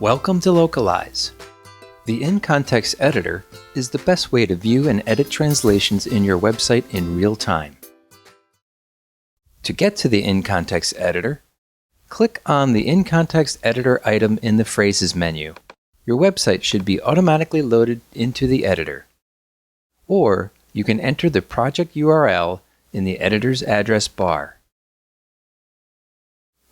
Welcome to Localize. The in-context editor is the best way to view and edit translations in your website in real time. To get to the in-context editor, click on the in-context editor item in the Phrases menu. Your website should be automatically loaded into the editor. Or you can enter the project URL in the editor's address bar.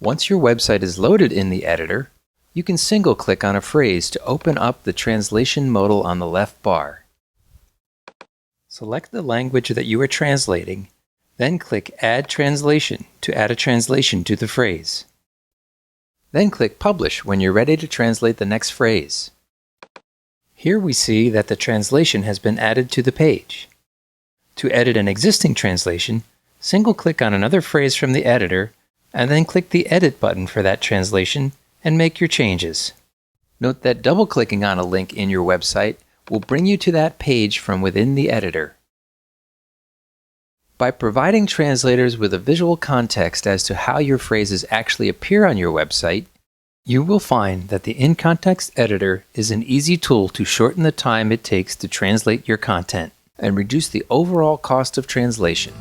Once your website is loaded in the editor, you can single-click on a phrase to open up the translation modal on the left bar. Select the language that you are translating, then click Add Translation to add a translation to the phrase. Then click Publish when you're ready to translate the next phrase. Here we see that the translation has been added to the page. To edit an existing translation, single-click on another phrase from the editor, and then click the Edit button for that translation and make your changes. Note that double-clicking on a link in your website will bring you to that page from within the editor. By providing translators with a visual context as to how your phrases actually appear on your website, you will find that the in-context editor is an easy tool to shorten the time it takes to translate your content and reduce the overall cost of translation.